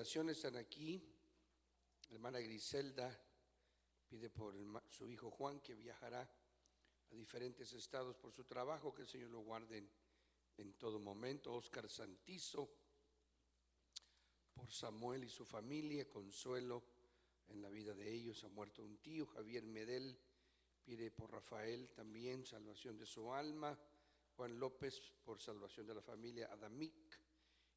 Están aquí. La hermana Griselda pide por su hijo Juan, que viajará a diferentes estados por su trabajo, que el Señor lo guarde en todo momento. Oscar Santizo, por Samuel y su familia, consuelo en la vida de ellos. Ha muerto un tío. Javier Medel pide por Rafael también salvación de su alma. Juan López por salvación de la familia Adamic.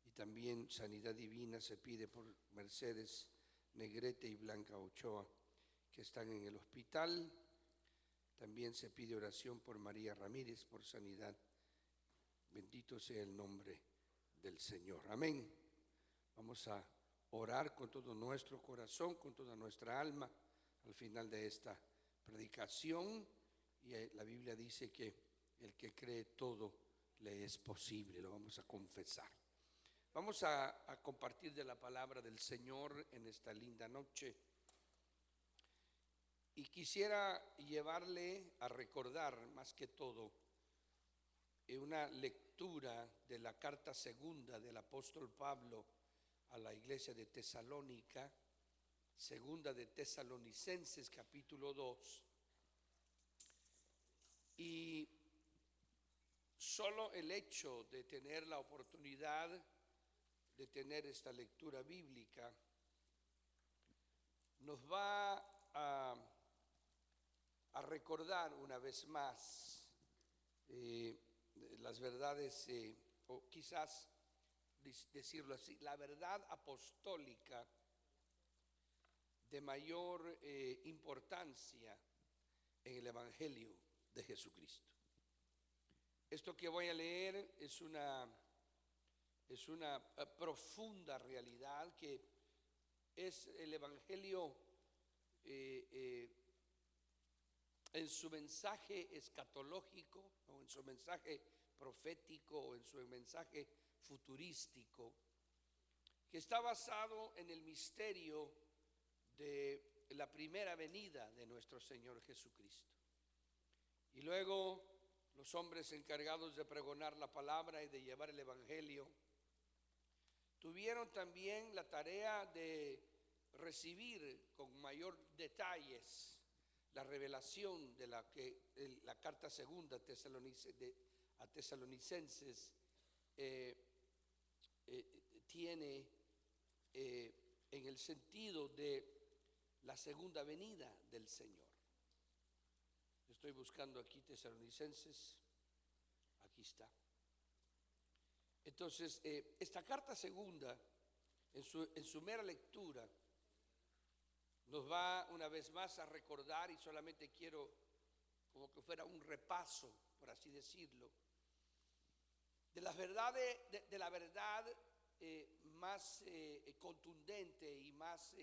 Y también sanidad divina se pide por Mercedes Negrete y Blanca Ochoa, que están en el hospital. También se pide oración por María Ramírez por sanidad. Bendito sea el nombre del Señor. Amén. Vamos a orar con todo nuestro corazón, con toda nuestra alma, al final de esta predicación. Y la Biblia dice que el que cree todo le es posible. Lo vamos a confesar. Vamos a compartir de la palabra del Señor en esta linda noche. Y quisiera llevarle a recordar más que todo una lectura de la carta segunda del apóstol Pablo a la iglesia de Tesalónica, segunda de Tesalonicenses capítulo 2. Y solo el hecho de tener la oportunidad de tener esta lectura bíblica nos va a recordar una vez más las verdades, o quizás decirlo así, la verdad apostólica de mayor importancia en el Evangelio de Jesucristo. Esto que voy a leer es una profunda realidad, que es el Evangelio en su mensaje escatológico, o en su mensaje profético, o en su mensaje futurístico, que está basado en el misterio de la primera venida de nuestro Señor Jesucristo. Y luego los hombres encargados de pregonar la palabra y de llevar el Evangelio tuvieron también la tarea de recibir con mayor detalles la revelación de la que la carta segunda a Tesalonicenses tiene en el sentido de la segunda venida del Señor. Estoy buscando aquí Tesalonicenses, aquí está. Entonces, esta carta segunda, en su mera lectura, nos va una vez más a recordar, y solamente quiero como que fuera un repaso, por así decirlo, de las verdades, de la verdad más contundente y más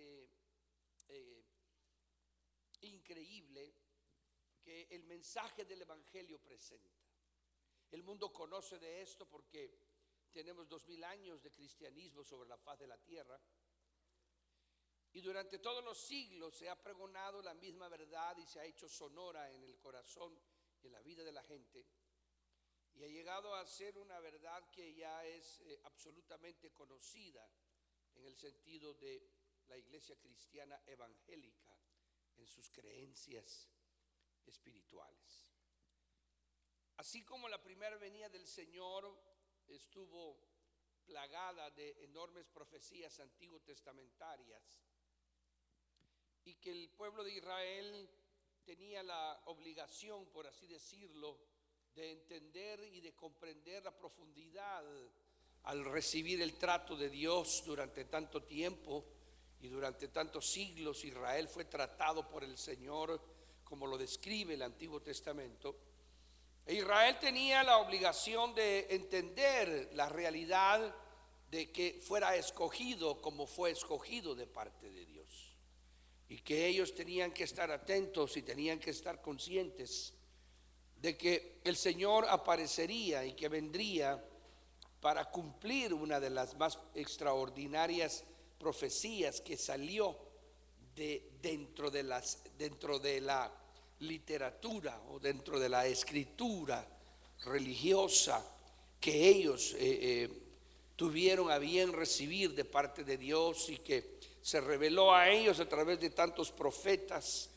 increíble que el mensaje del Evangelio presenta. El mundo conoce de esto porque tenemos 2000 años de cristianismo sobre la faz de la tierra, y durante todos los siglos se ha pregonado la misma verdad y se ha hecho sonora en el corazón y en la vida de la gente, y ha llegado a ser una verdad que ya es absolutamente conocida en el sentido de la iglesia cristiana evangélica en sus creencias espirituales. Así como la primera venida del Señor estuvo plagada de enormes profecías antiguo testamentarias, y que el pueblo de Israel tenía la obligación, por así decirlo, de entender y de comprender la profundidad al recibir el trato de Dios durante tanto tiempo y durante tantos siglos. Israel fue tratado por el Señor como lo describe el Antiguo Testamento. E Israel tenía la obligación de entender la realidad de que fuera escogido como fue escogido de parte de Dios, y que ellos tenían que estar atentos y tenían que estar conscientes de que el Señor aparecería y que vendría para cumplir una de las más extraordinarias profecías que salió dentro de la literatura o dentro de la escritura religiosa que ellos tuvieron a bien recibir de parte de Dios y que se reveló a ellos a través de tantos profetas.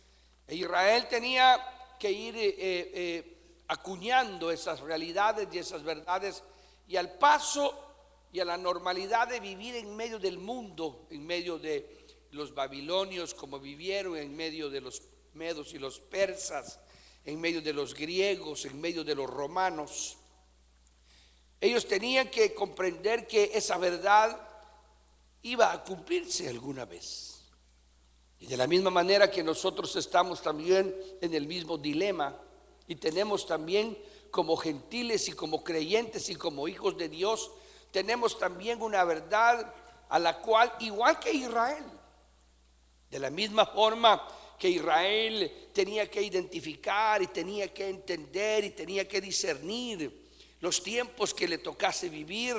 Israel tenía que ir acuñando esas realidades y esas verdades, y al paso y a la normalidad de vivir en medio del mundo, en medio de los babilonios como vivieron, en medio de los medos y los persas, en medio de los griegos, en medio de los romanos. Ellos tenían que comprender que esa verdad iba a cumplirse alguna vez. Y de la misma manera que nosotros estamos también en el mismo dilema, y tenemos también como gentiles y como creyentes y como hijos de Dios, tenemos también una verdad a la cual, igual que Israel, de la misma forma que Israel tenía que identificar y tenía que entender y tenía que discernir los tiempos que le tocase vivir,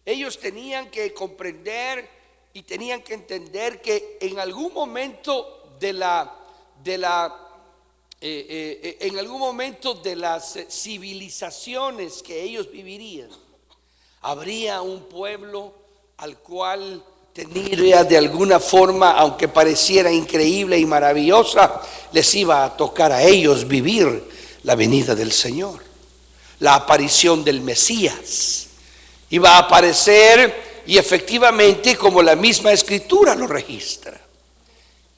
ellos tenían que comprender y tenían que entender que en algún momento en algún momento de las civilizaciones que ellos vivirían, habría un pueblo al cual tendría de alguna forma, aunque pareciera increíble y maravillosa, les iba a tocar a ellos vivir la venida del Señor, la aparición del Mesías. Iba a aparecer, y efectivamente, como la misma Escritura lo registra,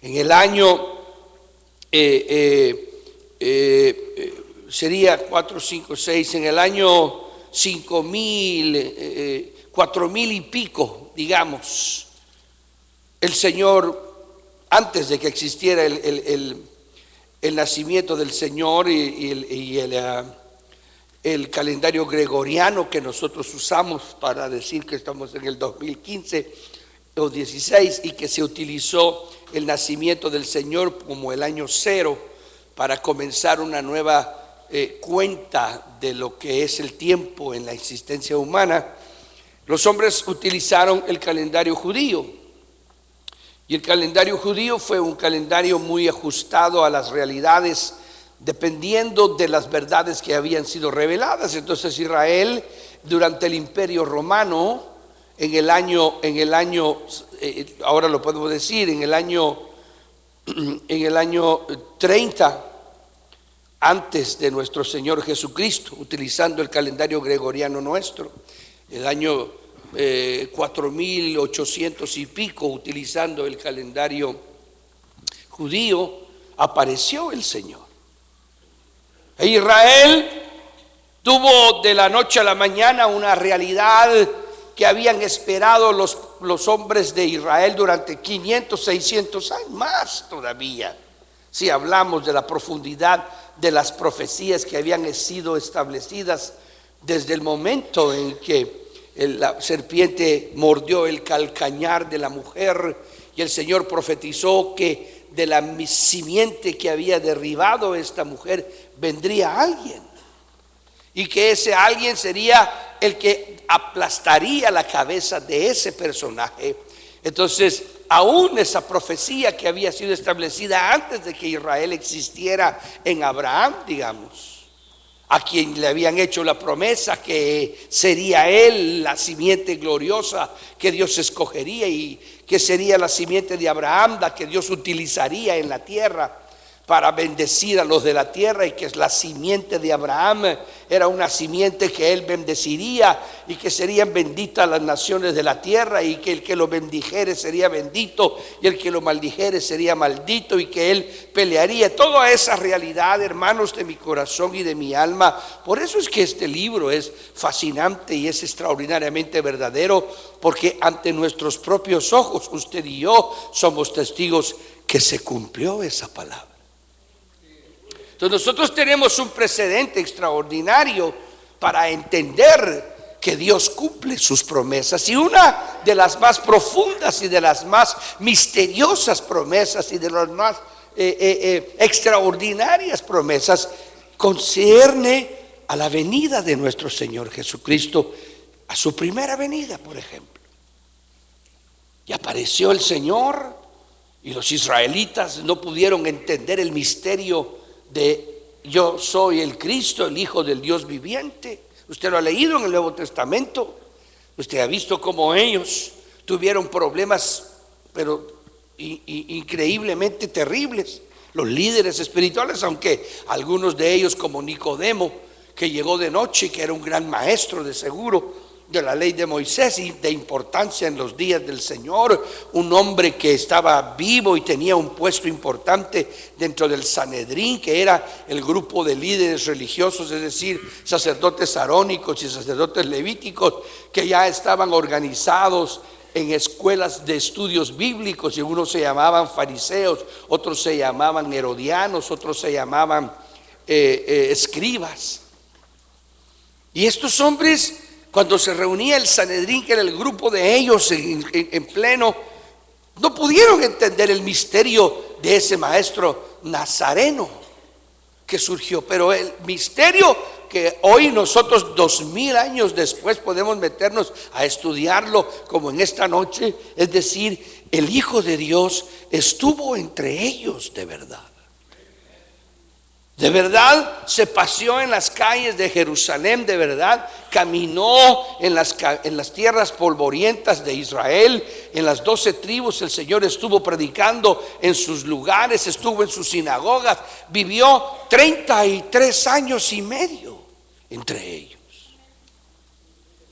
en el año sería 4, 5, 6, en el año 5000, 4000 y pico, digamos, el Señor, antes de que existiera el nacimiento del Señor y el calendario gregoriano que nosotros usamos para decir que estamos en el 2015 o 16, y que se utilizó el nacimiento del Señor como el año cero para comenzar una nueva cuenta de lo que es el tiempo en la existencia humana. Los hombres utilizaron el calendario judío, y el calendario judío fue un calendario muy ajustado a las realidades, dependiendo de las verdades que habían sido reveladas. Entonces Israel, durante el Imperio Romano, en el año ahora lo podemos decir, en el año 30 antes de nuestro Señor Jesucristo, utilizando el calendario gregoriano nuestro, el año 4800 y pico, utilizando el calendario judío, apareció el Señor. E Israel tuvo de la noche a la mañana una realidad que habían esperado los hombres de Israel durante 500, 600 años, más todavía, si hablamos de la profundidad de las profecías que habían sido establecidas desde el momento en que la serpiente mordió el calcañar de la mujer, y el Señor profetizó que de la simiente que había derribado esta mujer vendría alguien, y que ese alguien sería el que aplastaría la cabeza de ese personaje. Entonces, aún esa profecía que había sido establecida antes de que Israel existiera en Abraham, digamos, a quien le habían hecho la promesa que sería él la simiente gloriosa que Dios escogería, y que sería la simiente de Abraham, la que Dios utilizaría en la tierra para bendecir a los de la tierra, y que la simiente de Abraham era una simiente que él bendeciría, y que serían benditas las naciones de la tierra, y que el que lo bendijere sería bendito y el que lo maldijere sería maldito, y que él pelearía. Toda esa realidad, hermanos, de mi corazón y de mi alma. Por eso es que este libro es fascinante y es extraordinariamente verdadero, porque ante nuestros propios ojos, usted y yo somos testigos que se cumplió esa palabra. Entonces nosotros tenemos un precedente extraordinario para entender que Dios cumple sus promesas, y una de las más profundas y de las más misteriosas promesas y de las más extraordinarias promesas concierne a la venida de nuestro Señor Jesucristo, a su primera venida, por ejemplo. Y apareció el Señor, y los israelitas no pudieron entender el misterio de yo soy el Cristo, el Hijo del Dios viviente. Usted lo ha leído en el Nuevo Testamento. Usted ha visto cómo ellos tuvieron problemas, pero increíblemente terribles. Los líderes espirituales, aunque algunos de ellos, como Nicodemo, que llegó de noche y que era un gran maestro de seguro de la ley de Moisés y de importancia en los días del Señor, un hombre que estaba vivo y tenía un puesto importante dentro del Sanedrín, que era el grupo de líderes religiosos, es decir, sacerdotes arónicos y sacerdotes levíticos, que ya estaban organizados en escuelas de estudios bíblicos, y unos se llamaban fariseos, otros se llamaban herodianos, otros se llamaban escribas. Y estos hombres, cuando se reunía el Sanedrín, que era el grupo de ellos en pleno, no pudieron entender el misterio de ese maestro nazareno que surgió. Pero el misterio que hoy nosotros 2000 años después podemos meternos a estudiarlo, como en esta noche, es decir, el Hijo de Dios estuvo entre ellos de verdad. De verdad se paseó en las calles de Jerusalén, de verdad caminó en las tierras polvorientas de Israel, en las 12 tribus. El Señor estuvo predicando en sus lugares, estuvo en sus sinagogas, vivió 33 años y medio entre ellos.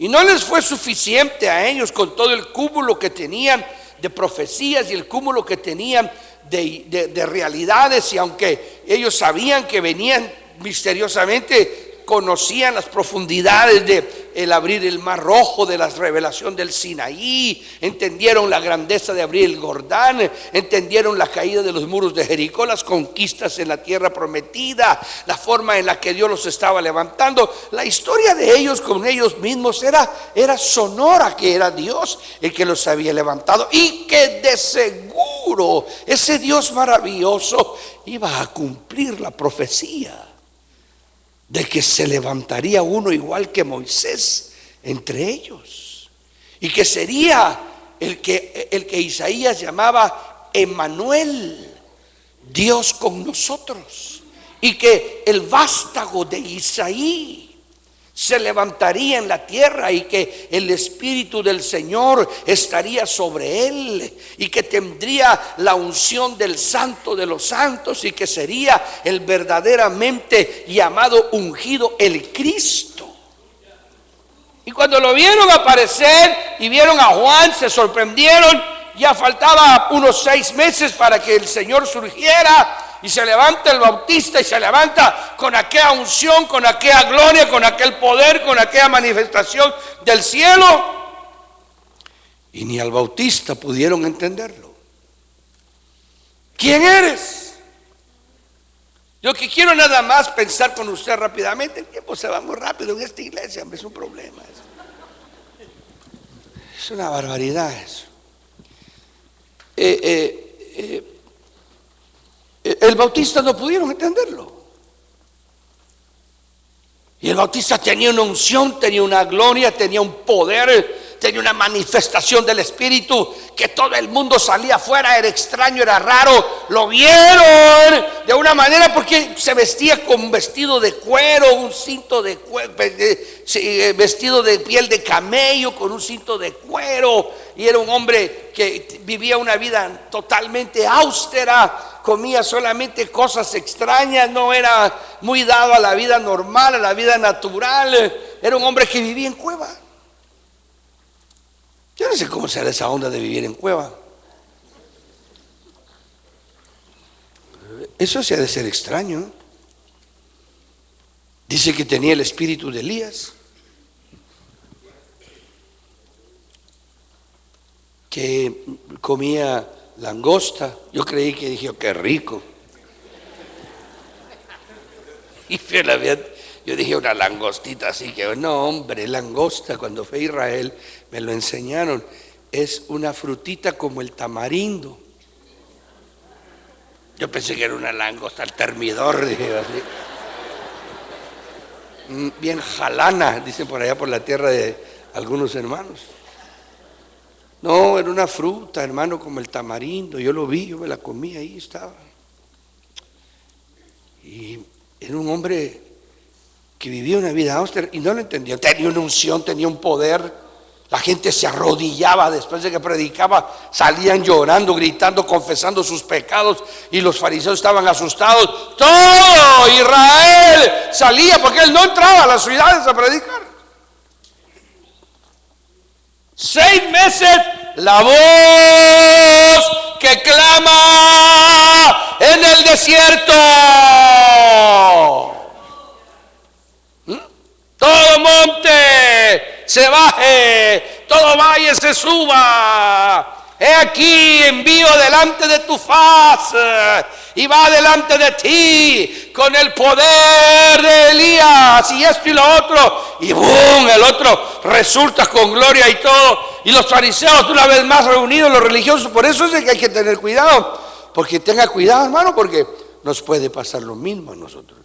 Y no les fue suficiente a ellos con todo el cúmulo que tenían de profecías y el cúmulo que tenían de realidades, y aunque ellos sabían que venían misteriosamente, conocían las profundidades de el abrir el mar rojo, de la revelación del Sinaí, entendieron la grandeza de abrir el Jordán, entendieron la caída de los muros de Jericó, las conquistas en la tierra prometida, la forma en la que Dios los estaba levantando. La historia de ellos con ellos mismos era sonora, que era Dios el que los había levantado, y que de seguro ese Dios maravilloso iba a cumplir la profecía de que se levantaría uno igual que Moisés entre ellos, y que sería el que Isaías llamaba Emmanuel, Dios con nosotros, y que el vástago de Isaí se levantaría en la tierra, y que el Espíritu del Señor estaría sobre él, y que tendría la unción del Santo de los Santos, y que sería el verdaderamente llamado ungido, el Cristo. Y cuando lo vieron aparecer y vieron a Juan, se sorprendieron. Ya faltaba unos 6 meses para que el Señor surgiera, y se levanta el Bautista, y se levanta con aquella unción, con aquella gloria, con aquel poder, con aquella manifestación del cielo. Y ni al Bautista pudieron entenderlo. ¿Quién eres? Yo que quiero nada más pensar con usted rápidamente. El tiempo se va muy rápido en esta iglesia, es un problema. Es una barbaridad eso. El Bautista no pudieron entenderlo. Y el Bautista tenía una unción, tenía una gloria, tenía un poder, tenía una manifestación del Espíritu, que todo el mundo salía afuera, era extraño, era raro. Lo vieron de una manera, porque se vestía con un vestido de cuero, un cinto de cuero, vestido de piel de camello con un cinto de cuero, y era un hombre que vivía una vida totalmente austera, comía solamente cosas extrañas, no era muy dado a la vida normal, a la vida natural. Era un hombre que vivía en cueva. Yo no sé cómo será esa onda de vivir en cueva. Eso sí ha de ser extraño. Dice que tenía el espíritu de Elías, que comía langosta. Yo creí que dije, oh, qué rico. Y yo dije, una langostita así, que no, hombre, langosta. Cuando fui a Israel me lo enseñaron. Es una frutita como el tamarindo. Yo pensé que era una langosta al termidor, dije así. Bien jalana, dicen por allá por la tierra de algunos hermanos. No, era una fruta, hermano, como el tamarindo. Yo lo vi, yo me la comí, ahí estaba. Y era un hombre que vivía una vida austera y no lo entendía. Tenía una unción, tenía un poder, La gente se arrodillaba después de que predicaba, salían llorando, gritando, confesando sus pecados, y los fariseos estaban asustados. Todo Israel salía porque él no entraba a las ciudades a predicar. 6 meses la voz que clama en el desierto. Todo monte se baje, todo valle se suba. He aquí envío delante de tu faz, y va delante de ti con el poder de Elías, y esto y lo otro, y boom, el otro resulta con gloria y todo. Y los fariseos una vez más reunidos, los religiosos. Por eso es que hay que tener cuidado, porque tenga cuidado, hermano, porque nos puede pasar lo mismo a nosotros.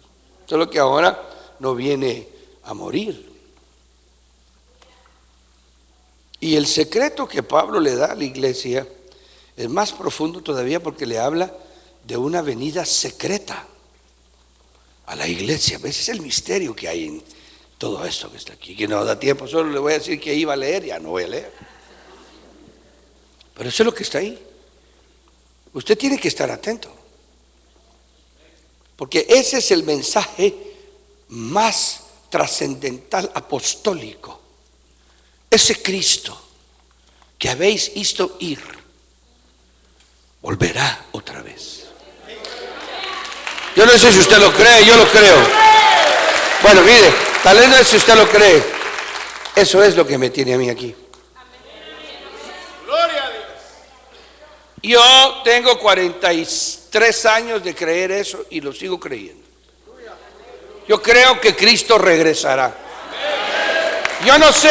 Solo que ahora no viene a morir. Y el secreto que Pablo le da a la iglesia es más profundo todavía, porque le habla de una venida secreta a la iglesia. Ese es el misterio que hay en todo esto que está aquí, que no da tiempo. Solo le voy a decir que iba a leer, ya no voy a leer. Pero eso es lo que está ahí. Usted tiene que estar atento, porque ese es el mensaje más trascendental, apostólico. Ese Cristo que habéis visto ir, volverá otra vez. Yo no sé si usted lo cree, yo lo creo. Bueno, mire, tal vez no es si usted lo cree. Eso es lo que me tiene a mí aquí. Yo tengo 43 años de creer eso y lo sigo creyendo. Yo creo que Cristo regresará. Yo no sé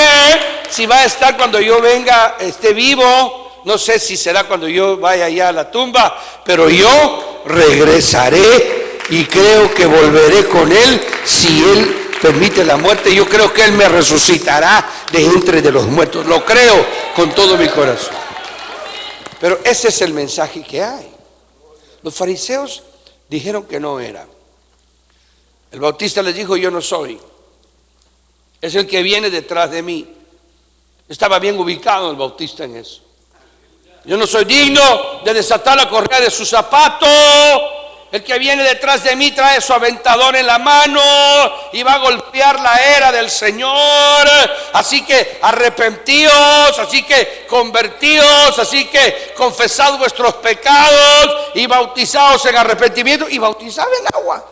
si va a estar cuando yo venga, esté vivo. No sé si será cuando yo vaya allá a la tumba, pero yo regresaré y creo que volveré con Él si Él permite la muerte. Yo creo que Él me resucitará de entre de los muertos. Lo creo con todo mi corazón. Pero ese es el mensaje que hay. Los fariseos dijeron que no era. El Bautista les dijo: yo no soy, es el que viene detrás de mí. Estaba bien ubicado el Bautista en eso. Yo no soy digno de desatar la correa de su zapato. El que viene detrás de mí trae su aventador en la mano y va a golpear la era del Señor. Así que arrepentíos, así que convertíos, así que confesad vuestros pecados y bautizaos en arrepentimiento. Y bautizaba en agua.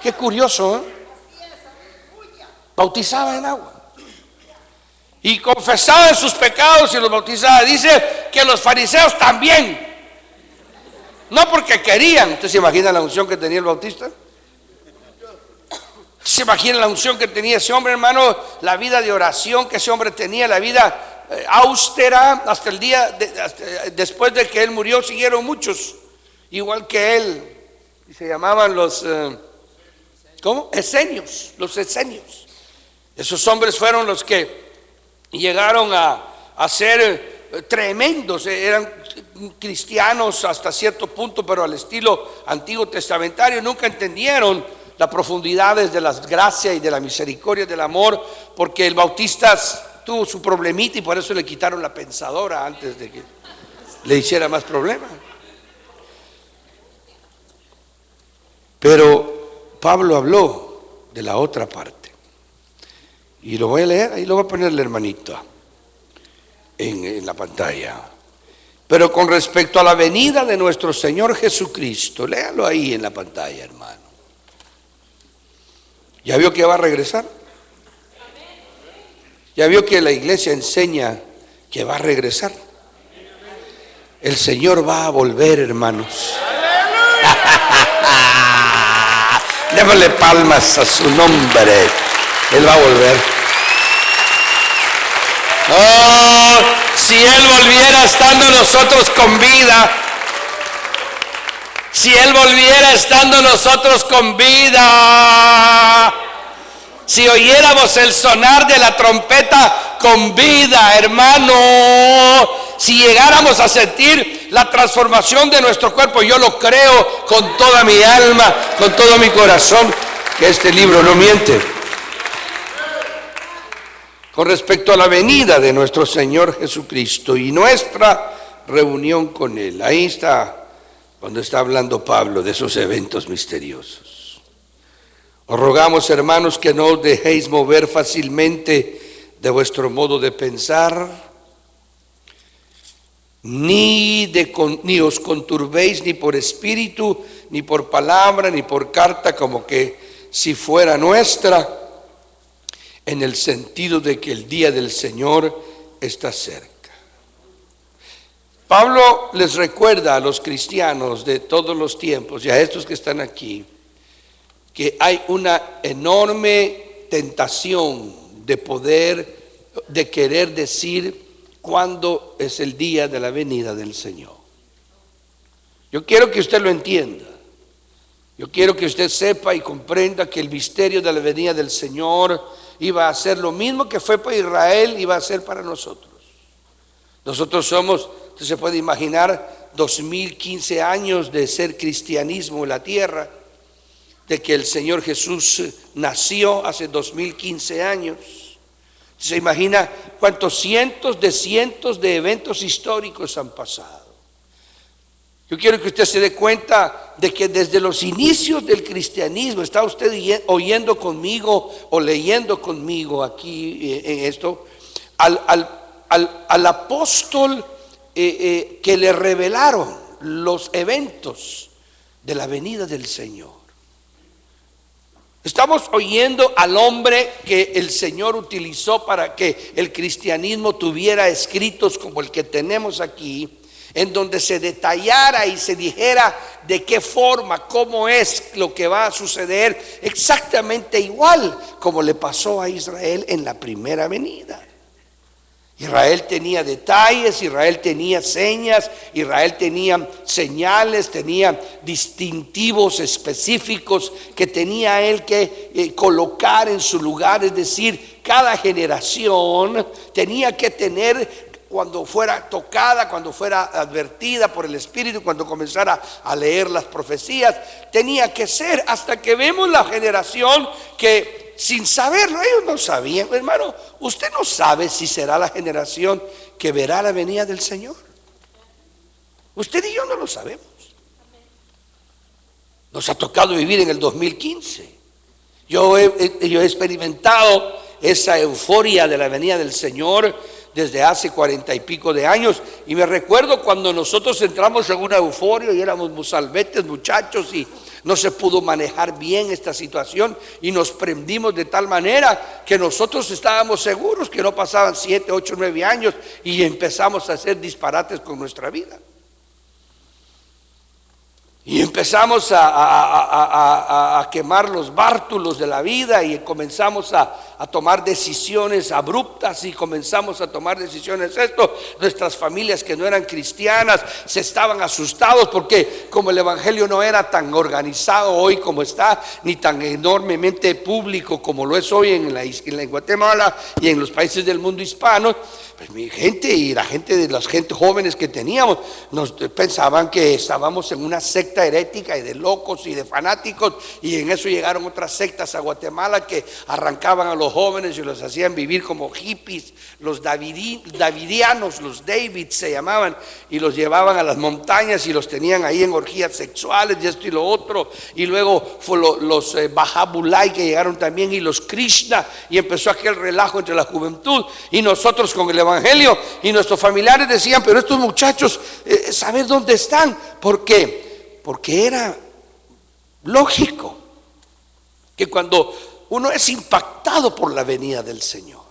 Qué curioso, ¿eh? Bautizaba en agua y confesaba en sus pecados y los bautizaba. Dice que los fariseos también, no porque querían. ¿Usted se imagina la unción que tenía el Bautista? ¿Se imagina la unción que tenía ese hombre, hermano? La vida de oración que ese hombre tenía, la vida austera. Hasta el día después de que él murió siguieron muchos igual que él, y se llamaban los ¿cómo? Esenios, los esenios. Esos hombres fueron los que llegaron a ser tremendos. Eran cristianos hasta cierto punto, pero al estilo antiguo testamentario. Nunca entendieron las profundidades de la gracia y de la misericordia, del amor, porque el Bautista tuvo su problemita y por eso le quitaron la pensadora antes de que le hiciera más problema. Pero Pablo habló de la otra parte, y lo voy a leer, ahí lo voy a poner el hermanito en la pantalla. Pero con respecto a la venida de nuestro Señor Jesucristo, léalo ahí en la pantalla, hermano. ¿Ya vio que va a regresar? ¿Ya vio que la iglesia enseña que va a regresar? El Señor va a volver, hermanos. Démosle palmas a su nombre. Él va a volver. Oh, si Él volviera estando nosotros con vida, si Él volviera estando nosotros con vida, si oyéramos el sonar de la trompeta con vida, hermano, si llegáramos a sentir la transformación de nuestro cuerpo, yo lo creo con toda mi alma, con todo mi corazón, que este libro no miente. con respecto a la venida de nuestro Señor Jesucristo y nuestra reunión con Él. Ahí está, cuando está hablando Pablo de esos eventos misteriosos. Os rogamos, hermanos, que no os dejéis mover fácilmente de vuestro modo de pensar, ni os conturbéis ni por espíritu, ni por palabra, ni por carta, como que si fuera nuestra, en el sentido de que el día del Señor está cerca. Pablo les recuerda a los cristianos de todos los tiempos y a estos que están aquí que hay una enorme tentación de querer decir cuándo es el día de la venida del Señor. Yo quiero que usted lo entienda. Yo quiero que usted sepa y comprenda que el misterio de la venida del Señor iba a ser lo mismo que fue para Israel, iba a ser para nosotros. Nosotros somos, usted se puede imaginar, 2015 años de ser cristianismo en la tierra, de que el Señor Jesús nació hace 2015 años. Se imagina cuántos cientos de eventos históricos han pasado. Yo quiero que usted se dé cuenta de que desde los inicios del cristianismo, está usted oyendo conmigo o leyendo conmigo aquí en esto, al apóstol que le revelaron los eventos de la venida del Señor. Estamos oyendo al hombre que el Señor utilizó para que el cristianismo tuviera escritos como el que tenemos aquí, en donde se detallara y se dijera de qué forma, cómo es lo que va a suceder, exactamente igual como le pasó a Israel en la primera venida. Israel tenía detalles, Israel tenía señas, Israel tenía señales, tenía distintivos específicos que tenía él que colocar en su lugar. Es decir, cada generación tenía que tener, cuando fuera tocada, cuando fuera advertida por el Espíritu, cuando comenzara a leer las profecías, tenía que ser, hasta que vemos la generación que sin saberlo, ellos no sabían. Hermano, usted no sabe si será la generación que verá la venida del Señor. Usted y yo no lo sabemos. Nos ha tocado vivir en el 2015. Yo he experimentado esa euforia de la venida del Señor desde hace 40 y pico de años, y me recuerdo cuando nosotros entramos en una euforia y éramos mozalbetes, muchachos, y no se pudo manejar bien esta situación y nos prendimos de tal manera que nosotros estábamos seguros que no pasaban 7, 8, 9 años y empezamos a hacer disparates con nuestra vida. Y empezamos a quemar los bártulos de la vida y comenzamos a tomar decisiones abruptas y comenzamos a tomar decisiones nuestras familias que no eran cristianas se estaban asustados porque como el evangelio no era tan organizado hoy como está, ni tan enormemente público como lo es hoy en Guatemala y en los países del mundo hispano, pues mi gente y la gente de las jóvenes que teníamos nos pensaban que estábamos en una secta herética y de locos y de fanáticos, y en eso llegaron otras sectas a Guatemala que arrancaban a los jóvenes y los hacían vivir como hippies, los davidianos, los Davids se llamaban, y los llevaban a las montañas y los tenían ahí en orgías sexuales y esto y lo otro, y luego fue los Bahá'u'lláh que llegaron también, y los Krishna, y empezó aquel relajo entre la juventud, y nosotros con el evangelio, y nuestros familiares decían, pero estos muchachos, ¿saber dónde están? ¿Por qué? Porque era lógico que cuando uno es impactado por la venida del Señor,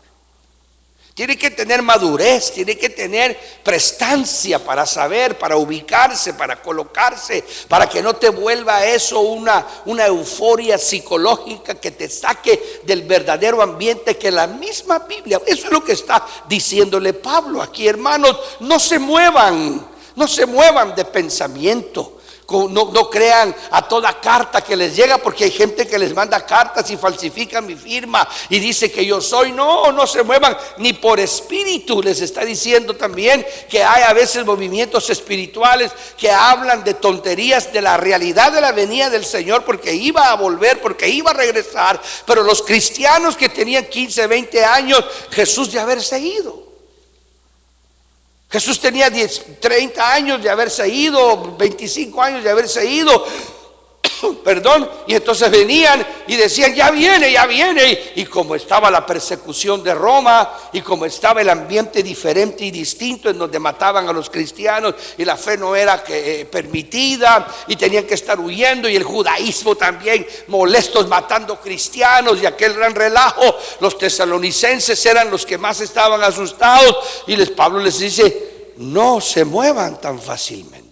tiene que tener madurez, tiene que tener prestancia para saber, para ubicarse, para colocarse, para que no te vuelva eso una euforia psicológica que te saque del verdadero ambiente que la misma Biblia. Eso es lo que está diciéndole Pablo aquí, hermanos. No se muevan de pensamiento. No crean a toda carta que les llega, porque hay gente que les manda cartas y falsifica mi firma y dice que yo soy. No se muevan ni por espíritu. Les está diciendo también que hay a veces movimientos espirituales que hablan de tonterías, de la realidad de la venida del Señor, porque iba a volver, porque iba a regresar. Pero los cristianos que tenían 15, 20 años, Jesús de haberse ido. Jesús tenía 30 años de haberse ido, 25 años de haberse ido, perdón, y entonces venían y decían, ya viene, y como estaba la persecución de Roma, y como estaba el ambiente diferente y distinto, en donde mataban a los cristianos, y la fe no era permitida, y tenían que estar huyendo, y el judaísmo también, molestos matando cristianos, y aquel gran relajo, los tesalonicenses eran los que más estaban asustados, y Pablo les dice, no se muevan tan fácilmente.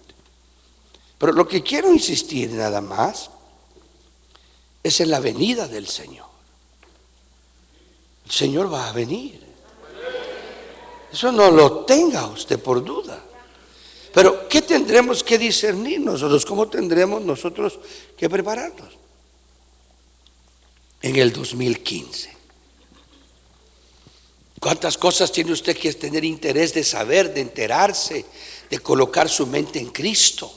Pero lo que quiero insistir nada más es en la venida del Señor. El Señor va a venir. Eso no lo tenga usted por duda. Pero ¿qué tendremos que discernir nosotros? ¿Cómo tendremos nosotros que prepararnos? En el 2015. ¿Cuántas cosas tiene usted que tener interés de saber, de enterarse, de colocar su mente en Cristo?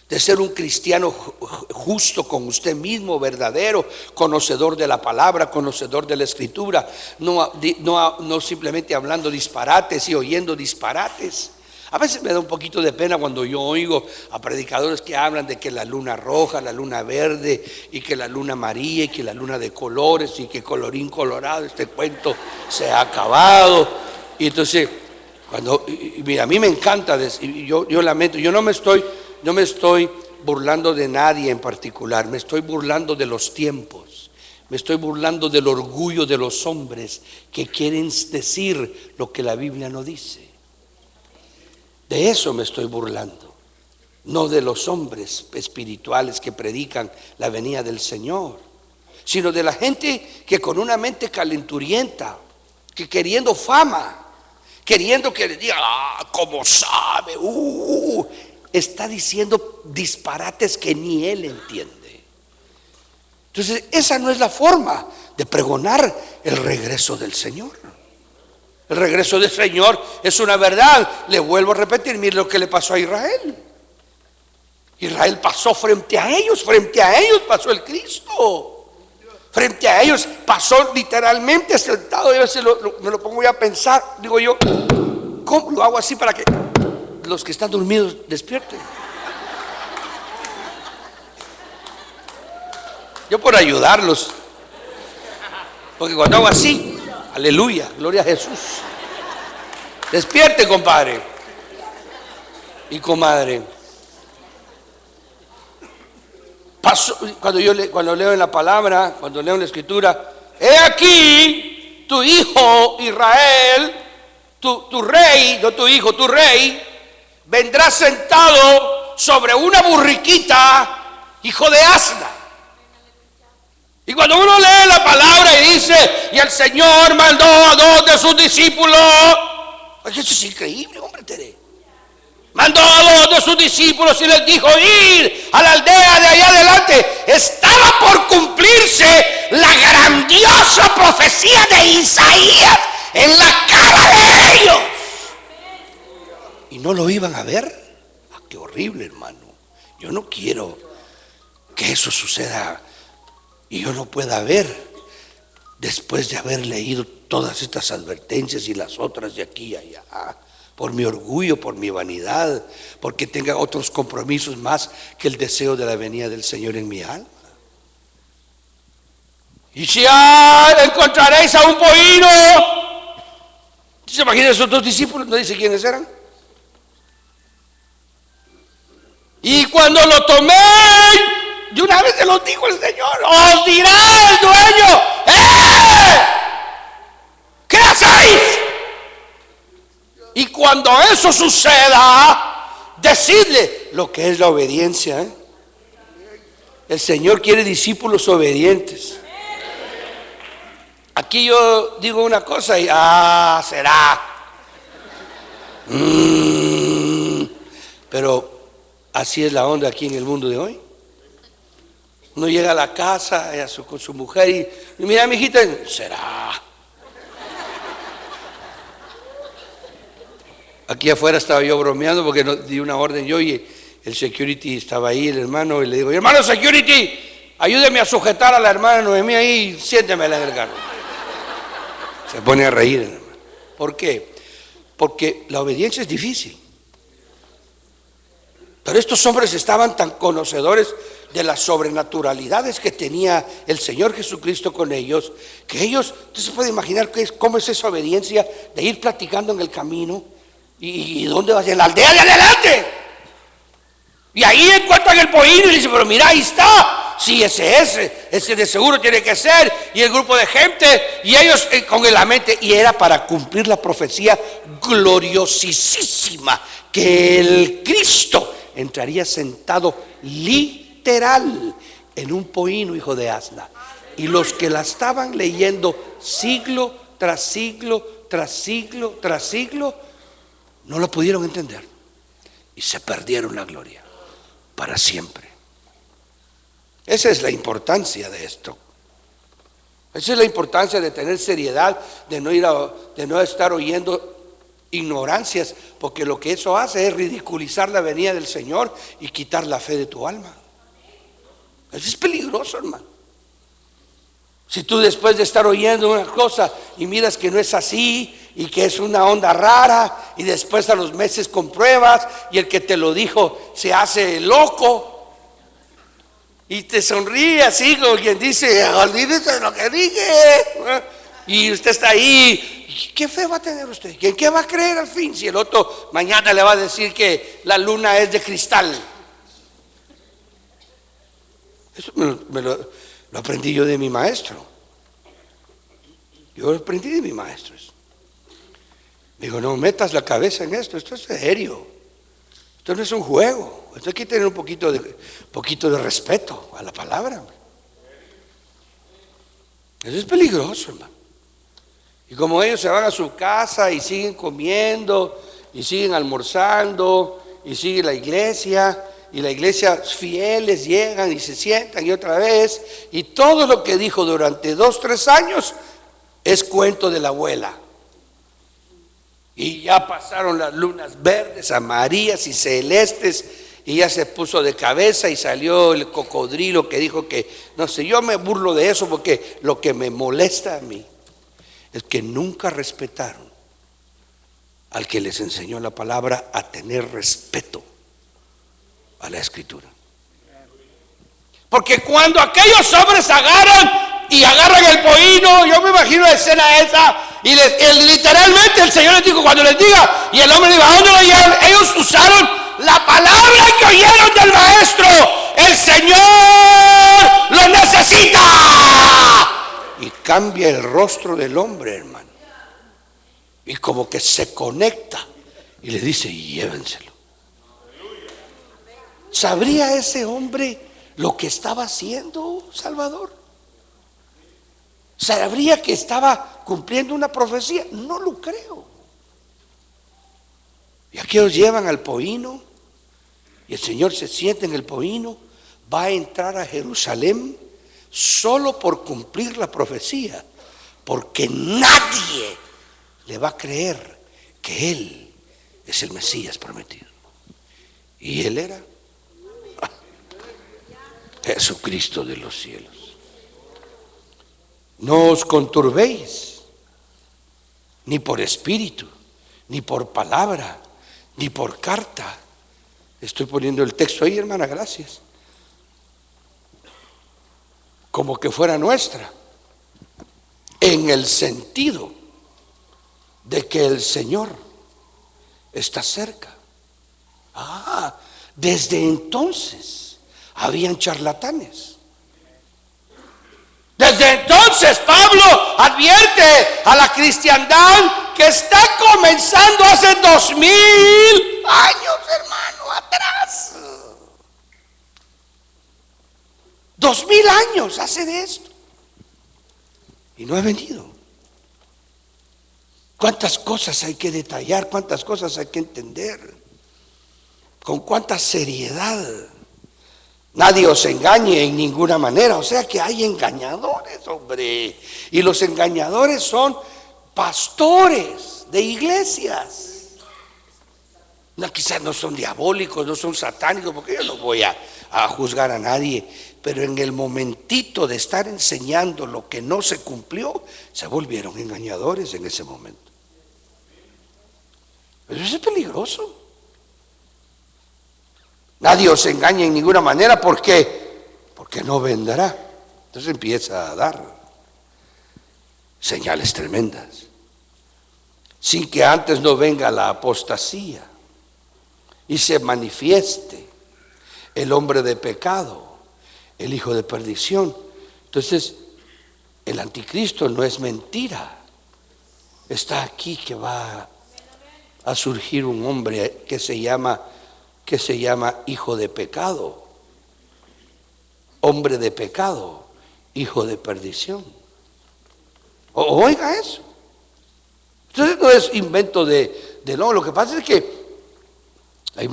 De ser un cristiano justo con usted mismo, verdadero, conocedor de la palabra, conocedor de la escritura, no simplemente hablando disparates y oyendo disparates. A veces me da un poquito de pena cuando yo oigo a predicadores que hablan de que la luna roja, la luna verde, y que la luna amarilla, y que la luna de colores, y que colorín colorado, este cuento se ha acabado. Y entonces, mira, a mí me encanta, yo lamento, yo no me estoy burlando de nadie en particular, me estoy burlando de los tiempos, me estoy burlando del orgullo de los hombres que quieren decir lo que la Biblia no dice. De eso me estoy burlando, no de los hombres espirituales que predican la venida del Señor, sino de la gente que con una mente calenturienta, que queriendo fama, queriendo que le diga, ¿cómo sabe? Está diciendo disparates que ni él entiende. Entonces esa no es la forma de pregonar el regreso del Señor. El regreso del Señor es una verdad. Le vuelvo a repetir, mire lo que le pasó a Israel. Israel pasó frente a ellos pasó el Cristo. Frente a ellos pasó literalmente sentado. Yo a veces me lo pongo a pensar, digo yo, ¿cómo lo hago así para que los que están dormidos despierten? Yo por ayudarlos, porque cuando hago así, aleluya, gloria a Jesús, despierte, compadre y comadre. Cuando leo en la palabra, cuando leo en la escritura, he aquí tu hijo Israel, tu rey, no tu hijo, tu rey vendrá sentado sobre una burriquita, hijo de asna. Y cuando uno lee la palabra y dice, y el Señor mandó a 2 de sus discípulos, eso es increíble, hombre, Tere. Mandó a 2 de sus discípulos y les dijo, ir a la aldea de allá adelante. Estaba por cumplirse la grandiosa profecía de Isaías en la cara de ellos. Y no lo iban a ver. Qué horrible, hermano. Yo no quiero que eso suceda y yo no pueda ver después de haber leído todas estas advertencias y las otras de aquí y allá, por mi orgullo, por mi vanidad, porque tenga otros compromisos más que el deseo de la venida del Señor en mi alma. Y si encontraréis a un pollino, ¿se imaginan esos 2 discípulos? No dice quiénes eran. Y cuando lo tomé, de una vez se los dijo el Señor, os dirá el dueño, ¿qué hacéis? Y cuando eso suceda, decidle lo que es la obediencia. El Señor quiere discípulos obedientes. Aquí yo digo una cosa y será. Pero Así es la onda aquí en el mundo de hoy. Uno llega a la casa con su mujer y mira, mijita, será. Aquí afuera estaba yo bromeando porque di una orden yo y el security estaba ahí, el hermano, y le digo, hermano security, ayúdeme a sujetar a la hermana Noemí ahí, siéntemela en el carro. Se pone a reír el hermano. ¿Por qué? Porque la obediencia es difícil. Pero estos hombres estaban tan conocedores de las sobrenaturalidades que tenía el Señor Jesucristo con ellos, que ellos, usted se puede imaginar cómo es esa obediencia de ir platicando en el camino. ¿Y dónde vas? En la aldea de adelante. Y ahí encuentran el pollino y le dicen, pero mira, ahí está. Sí, ese de seguro tiene que ser. Y el grupo de gente, y ellos con la mente, y era para cumplir la profecía gloriosísima que el Cristo entraría sentado literal en un pollino, hijo de asna. Y los que la estaban leyendo siglo tras siglo, tras siglo, tras siglo, no lo pudieron entender y se perdieron la gloria para siempre. Esa es la importancia de esto. Esa es la importancia de tener seriedad, de no estar oyendo ignorancias, porque lo que eso hace es ridiculizar la venida del Señor y quitar la fe de tu alma. Eso es peligroso, hermano. Si tú después de estar oyendo una cosa y miras que no es así y que es una onda rara, y después a los meses compruebas y el que te lo dijo se hace loco y te sonríe así como quien dice, olvídese de lo que dije, y usted está ahí, ¿qué fe va a tener usted? ¿En qué va a creer al fin? Si el otro mañana le va a decir que la luna es de cristal. Eso lo aprendí yo de mi maestro. Yo lo aprendí de mi maestro. Digo, no metas la cabeza en esto es serio. Esto no es un juego. Esto hay que tener un poquito de respeto a la palabra. Eso es peligroso, hermano. Y como ellos se van a su casa y siguen comiendo y siguen almorzando y sigue la iglesia, y la iglesia fieles llegan y se sientan y otra vez, y todo lo que dijo durante 2, 3 años es cuento de la abuela. Y ya pasaron las lunas verdes, amarillas y celestes, y ya se puso de cabeza y salió el cocodrilo que dijo que, no sé, yo me burlo de eso porque lo que me molesta a mí es que nunca respetaron al que les enseñó la palabra a tener respeto a la escritura. Porque cuando aquellos hombres agarran el pollino, yo me imagino la escena esa, y literalmente el Señor les dijo, cuando les diga, y el hombre dijo, ¿a dónde lo llevan? Ellos usaron la palabra que oyeron del maestro. El Señor lo necesita. Y cambia el rostro del hombre, hermano, y como que se conecta y le dice, llévenselo. ¿Sabría ese hombre lo que estaba haciendo, Salvador? ¿Sabría que estaba cumpliendo una profecía? No lo creo. Y aquí los llevan al pollino, y el Señor se sienta en el pollino, va a entrar a Jerusalén solo por cumplir la profecía, porque nadie le va a creer que Él es el Mesías prometido. Y Él era Jesucristo de los cielos. No os conturbéis, ni por espíritu, ni por palabra, ni por carta. Estoy poniendo el texto ahí, hermana, gracias. Como que fuera nuestra, en el sentido de que el Señor está cerca. Desde entonces habían charlatanes. Desde entonces Pablo advierte a la cristiandad que está comenzando hace 2000 años, hermano, atrás. 2000 años hace de esto y no ha venido. ¿Cuántas cosas hay que detallar? ¿Cuántas cosas hay que entender? con cuánta seriedad. Nadie os engañe en ninguna manera. O sea que hay engañadores, hombre. Y los engañadores son pastores de iglesias. No, quizás no son diabólicos, no son satánicos, porque yo no voy a juzgar a nadie. Pero en el momentito de estar enseñando lo que no se cumplió, se volvieron engañadores en ese momento. Pero eso es peligroso. Nadie os engaña en ninguna manera. ¿Por qué? Porque no vendrá. Entonces empieza a dar señales tremendas, sin que antes no venga la apostasía y se manifieste el hombre de pecado, el hijo de perdición. Entonces el anticristo no es mentira. Está aquí que va a surgir un hombre que se llama hijo de pecado, hombre de pecado, hijo de perdición. Oiga eso. Entonces no es invento de no. Lo que pasa es que hay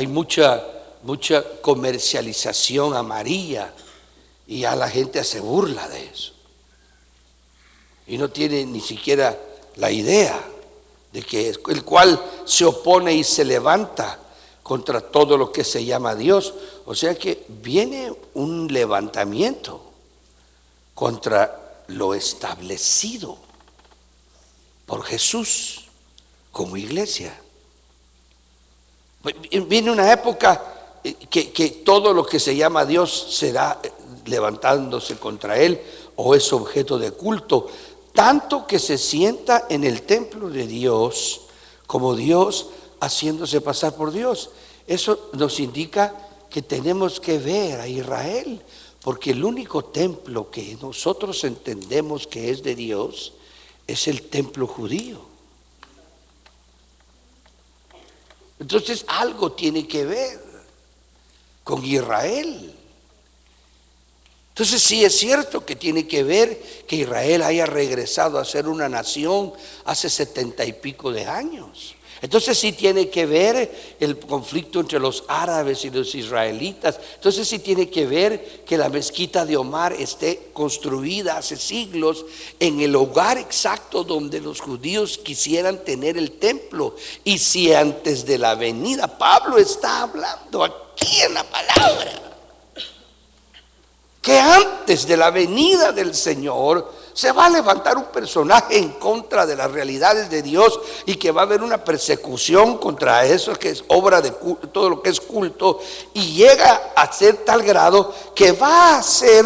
mucha comercialización amarilla y ya la gente se burla de eso y no tiene ni siquiera la idea de que el cual se opone y se levanta contra todo lo que se llama Dios. O sea que viene un levantamiento contra lo establecido por Jesús como iglesia. Viene una época que todo lo que se llama Dios será levantándose contra él o es objeto de culto, tanto que se sienta en el templo de Dios como Dios haciéndose pasar por Dios. Eso nos indica que tenemos que ver a Israel, porque el único templo que nosotros entendemos que es de Dios es el templo judío. Entonces algo tiene que ver con Israel. Entonces sí es cierto que tiene que ver que Israel haya regresado a ser una nación hace 70 y pico de años. Entonces sí tiene que ver el conflicto entre los árabes y los israelitas. Entonces sí tiene que ver que la mezquita de Omar esté construida hace siglos en el lugar exacto donde los judíos quisieran tener el templo. Y si antes de la venida, Pablo está hablando aquí en la palabra, que antes de la venida del Señor se va a levantar un personaje en contra de las realidades de Dios y que va a haber una persecución contra eso que es obra de culto, todo lo que es culto, y llega a ser tal grado que va a ser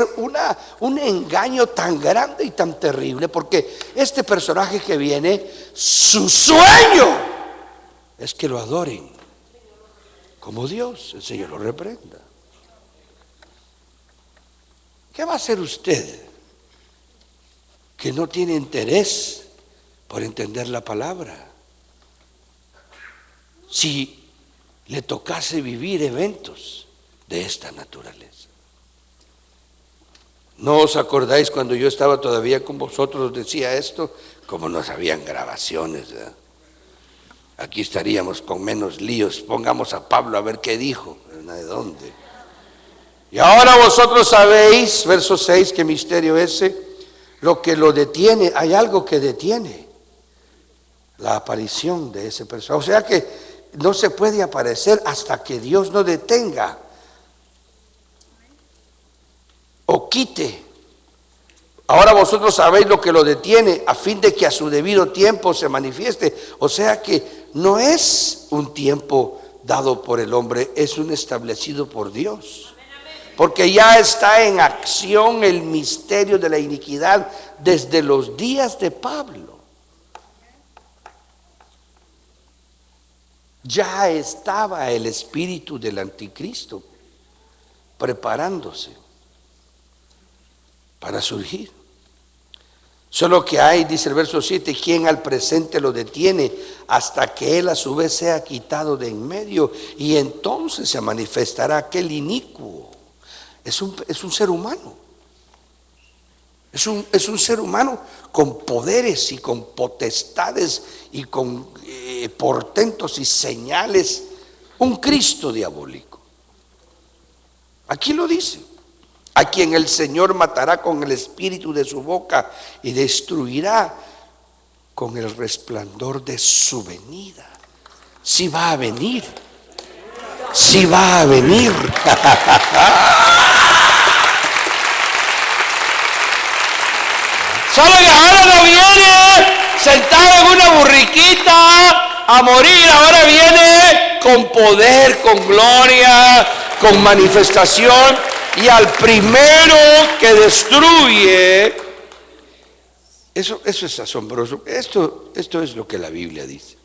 un engaño tan grande y tan terrible, porque este personaje que viene, su sueño es que lo adoren como Dios. El Señor lo reprenda. ¿Qué va a hacer usted que no tiene interés por entender la palabra si le tocase vivir eventos de esta naturaleza? ¿No os acordáis cuando yo estaba todavía con vosotros decía esto? Como no sabían grabaciones, ¿verdad? Aquí estaríamos con menos líos. Pongamos a Pablo a ver qué dijo, ¿de dónde? Y ahora vosotros sabéis, verso 6, qué misterio ese, lo que lo detiene. Hay algo que detiene la aparición de ese personaje. O sea que no se puede aparecer hasta que Dios no detenga o quite. Ahora vosotros sabéis lo que lo detiene, a fin de que a su debido tiempo se manifieste. O sea que no es un tiempo dado por el hombre, es un establecido por Dios. Porque ya está en acción el misterio de la iniquidad desde los días de Pablo. Ya estaba el espíritu del anticristo preparándose para surgir. Solo que hay, dice el verso 7, quien al presente lo detiene hasta que él a su vez sea quitado de en medio, y entonces se manifestará aquel inicuo. Es un ser humano. Es un ser humano con poderes y con potestades y con portentos y señales un Cristo diabólico. Aquí lo dice: a quien el Señor matará con el espíritu de su boca y destruirá con el resplandor de su venida. Si va a venir, si va a venir. Solo que ahora no viene sentado en una burriquita a morir, ahora viene con poder, con gloria, con manifestación. Y al primero que destruye, eso es asombroso. Esto es lo que la Biblia dice.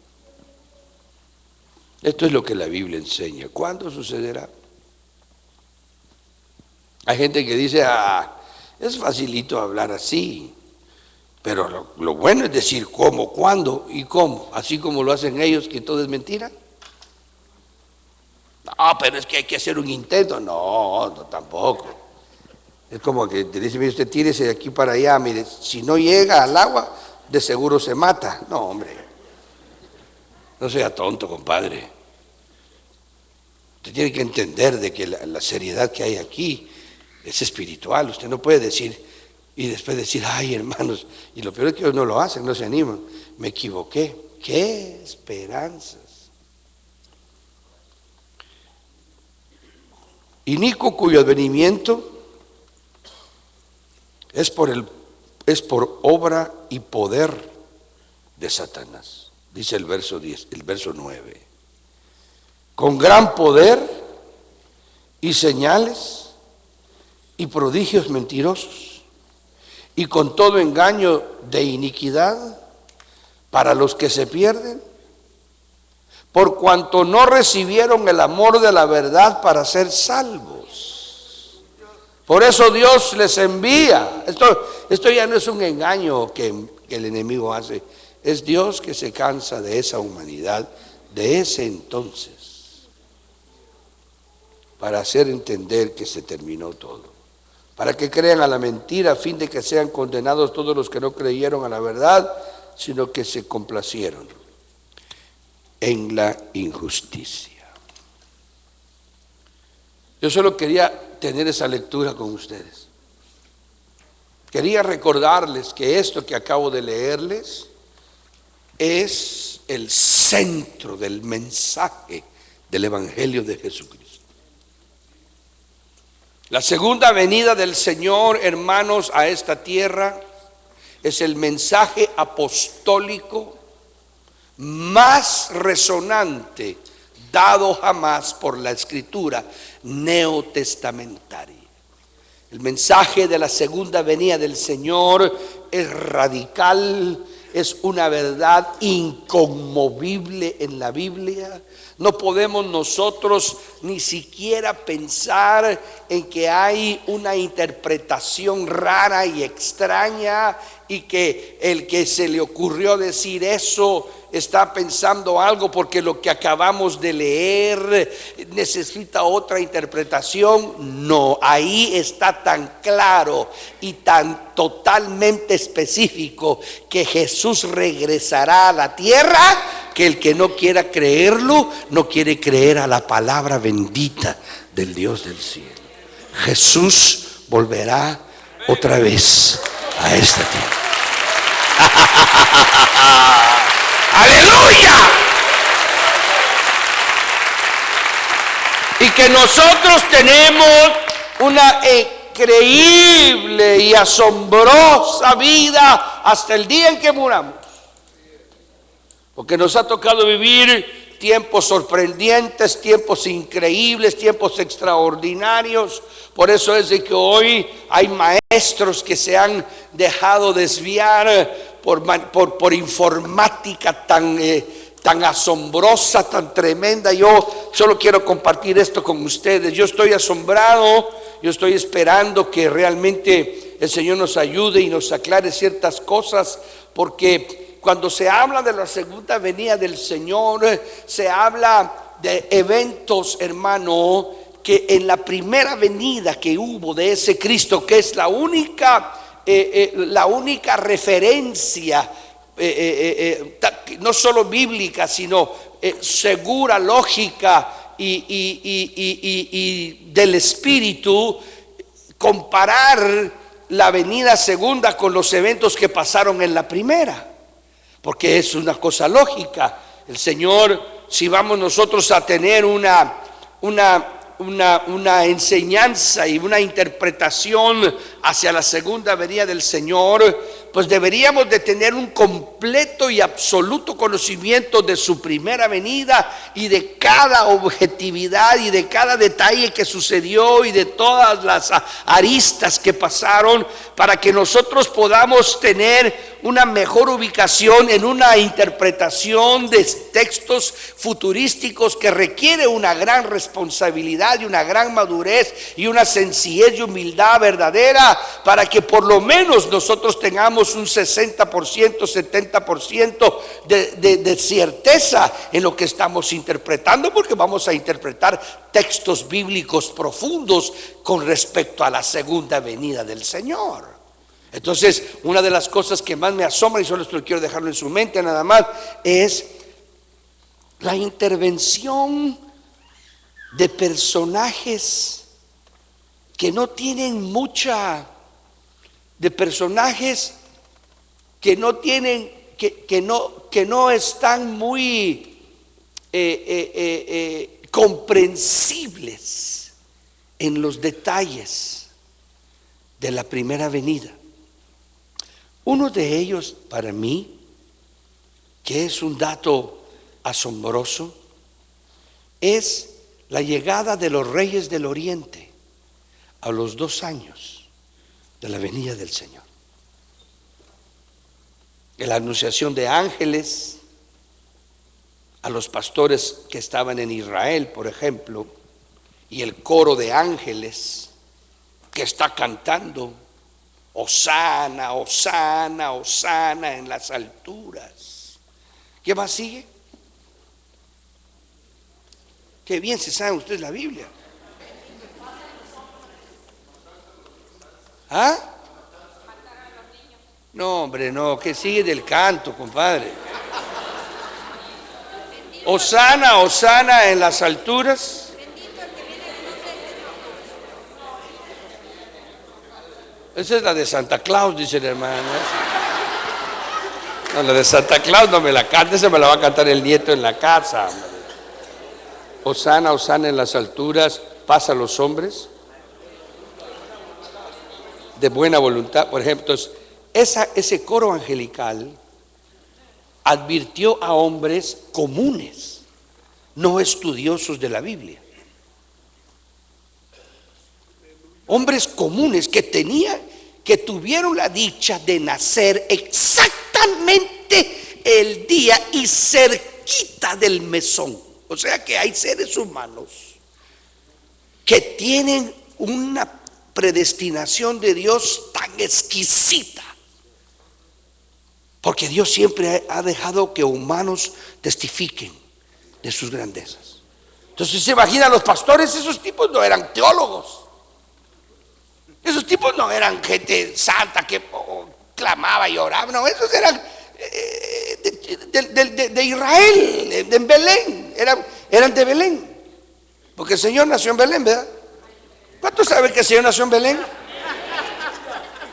Esto es lo que la Biblia enseña. ¿Cuándo sucederá? Hay gente que dice: es facilito hablar así. Pero lo bueno es decir cómo, cuándo y cómo. Así como lo hacen ellos, que todo es mentira. No, pero es que hay que hacer un intento. No, tampoco. Es como que te dice: mire, usted tírese de aquí para allá. Mire, si no llega al agua, de seguro se mata. No, hombre. No sea tonto, compadre. Usted tiene que entender de que la seriedad que hay aquí es espiritual. Usted no puede decir y después decir: ay, hermanos. Y lo peor es que ellos no lo hacen, no se animan. Me equivoqué. ¡Qué esperanzas! Inicuo, cuyo advenimiento es por obra y poder de Satanás. Dice el verso 10, el verso 9. Con gran poder y señales y prodigios mentirosos, y con todo engaño de iniquidad para los que se pierden, por cuanto no recibieron el amor de la verdad para ser salvos. Por eso Dios les envía. Esto ya no es un engaño que el enemigo hace. Es Dios que se cansa de esa humanidad, de ese entonces, para hacer entender que se terminó todo. Para que crean a la mentira, a fin de que sean condenados todos los que no creyeron a la verdad, sino que se complacieron en la injusticia. Yo solo quería tener esa lectura con ustedes. Quería recordarles que esto que acabo de leerles es el centro del mensaje del Evangelio de Jesucristo. La segunda venida del Señor, hermanos, a esta tierra es el mensaje apostólico más resonante dado jamás por la escritura neotestamentaria. El mensaje de la segunda venida del Señor es radical, es una verdad inconmovible en la Biblia. No podemos nosotros ni siquiera pensar en que hay una interpretación rara y extraña y que el que se le ocurrió decir eso está pensando algo, porque lo que acabamos de leer necesita otra interpretación. No, ahí está tan claro y tan totalmente específico que Jesús regresará a la tierra, que el que no quiera creerlo, no quiere creer a la palabra bendita del Dios del cielo. Jesús volverá otra vez a esta tierra. ¡Aleluya! Y que nosotros tenemos una increíble y asombrosa vida hasta el día en que muramos. Porque nos ha tocado vivir tiempos sorprendentes, tiempos increíbles, tiempos extraordinarios. Por eso es de que hoy hay maestros que se han dejado desviar por informática tan asombrosa, tan tremenda. Yo solo quiero compartir esto con ustedes. Yo estoy asombrado, yo estoy esperando que realmente el Señor nos ayude y nos aclare ciertas cosas, porque cuando se habla de la segunda venida del Señor, se habla de eventos, hermano, que en la primera venida que hubo de ese Cristo, que es la única referencia, no solo bíblica, sino segura, lógica, y del Espíritu, comparar la venida segunda con los eventos que pasaron en la primera, porque es una cosa lógica. El Señor, si vamos nosotros a tener una enseñanza y una interpretación hacia la segunda venida del Señor, pues deberíamos de tener un completo y absoluto conocimiento de su primera venida y de cada objetividad y de cada detalle que sucedió y de todas las aristas que pasaron, para que nosotros podamos tener una mejor ubicación en una interpretación de textos futurísticos que requiere una gran responsabilidad y una gran madurez y una sencillez y humildad verdadera, para que por lo menos nosotros tengamos un 60%, 70% de certeza en lo que estamos interpretando, porque vamos a interpretar textos bíblicos profundos con respecto a la segunda venida del Señor. Entonces, una de las cosas que más me asombra, y solo esto quiero dejarlo en su mente nada más, es la intervención de personajes que no tienen mucha, de personajes que no tienen, que no están muy comprensibles en los detalles de la primera venida. Uno de ellos, para mí, que es un dato asombroso, es la llegada de los reyes del Oriente a los 2 años de la venida del Señor. La anunciación de ángeles a los pastores que estaban en Israel, por ejemplo, y el coro de ángeles que está cantando: Hosana, Hosana, Hosana en las alturas. ¿Qué más sigue? Qué bien se sabe ustedes la Biblia. ¿Ah? No, hombre, no, que sigue del canto, compadre. Hosana, Hosana en las alturas. Esa es la de Santa Claus, dice el hermano. No, la de Santa Claus no me la canta, esa me la va a cantar el nieto en la casa. Hosana, Hosana en las alturas, paz a los hombres de buena voluntad. Por ejemplo, ese coro angelical advirtió a hombres comunes, no estudiosos de la Biblia. Hombres comunes que tuvieron la dicha de nacer exactamente el día y cerquita del mesón. O sea que hay seres humanos que tienen una predestinación de Dios tan exquisita, porque Dios siempre ha dejado que humanos testifiquen de sus grandezas. Entonces se imaginan los pastores, esos tipos no eran teólogos. Esos tipos no eran gente santa que clamaba y oraba, no, esos eran de Israel, de Belén, eran de Belén, porque el Señor nació en Belén, ¿verdad? ¿Cuántos saben que el Señor nació en Belén?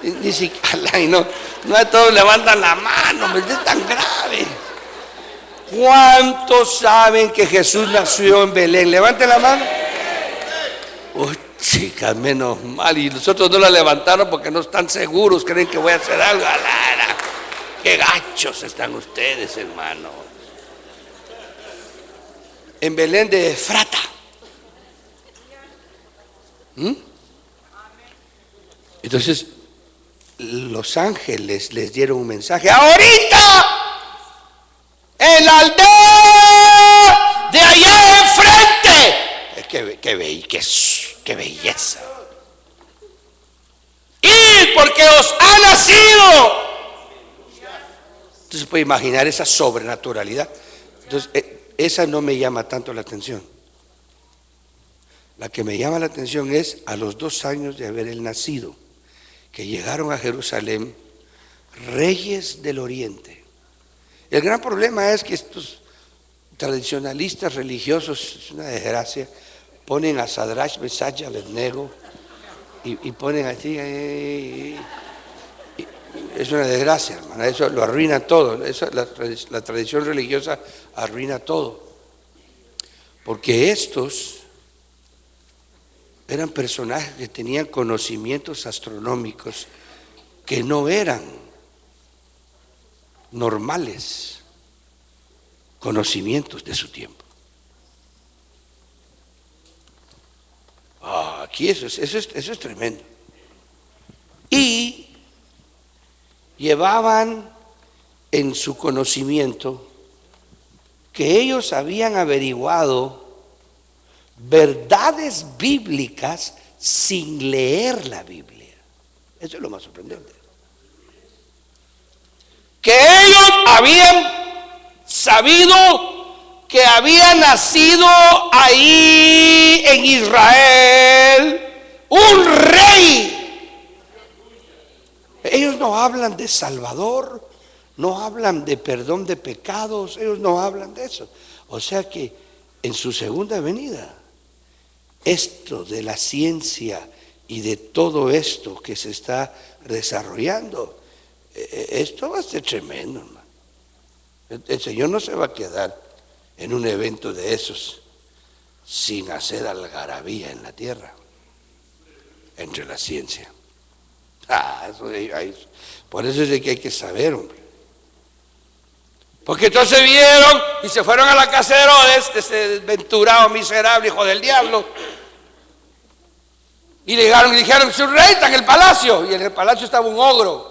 Ni siquiera, no todos levantan la mano, es tan grave. ¿Cuántos saben que Jesús nació en Belén? Levanten la mano. Uy, chicas, menos mal. Y nosotros no la levantaron porque no están seguros, creen que voy a hacer algo. Alara, qué gachos están ustedes, hermanos. En Belén de Efrata. Entonces los ángeles les dieron un mensaje: ahorita en la aldea de allá enfrente. Qué belleza. Y porque os ha nacido. Entonces puede imaginar esa sobrenaturalidad. Entonces esa no me llama tanto la atención. La que me llama la atención es a los 2 años de haber él nacido, que llegaron a Jerusalén reyes del Oriente. El gran problema es que estos tradicionalistas religiosos, es una desgracia, ponen a Sadrach, Mesach y Abednego y ponen así, es una desgracia, hermano, eso lo arruina todo, la tradición religiosa arruina todo, porque estos eran personajes que tenían conocimientos astronómicos que no eran normales conocimientos de su tiempo. Aquí eso es tremendo. Y llevaban en su conocimiento que ellos habían averiguado verdades bíblicas sin leer la Biblia. Eso es lo más sorprendente. Que ellos habían sabido que había nacido ahí en Israel un rey. Ellos no hablan de Salvador, no hablan de perdón de pecados, ellos no hablan de eso. O sea que en su segunda venida, esto de la ciencia y de todo esto que se está desarrollando, esto va a ser tremendo, hermano. El Señor no se va a quedar en un evento de esos sin hacer algarabía en la tierra entre la ciencia. Por eso es de que hay que saber, hombre. Porque entonces vieron y se fueron a la casa de Herodes, ese desventurado, miserable hijo del diablo. Y le dijeron, su rey está en el palacio. Y en el palacio estaba un ogro.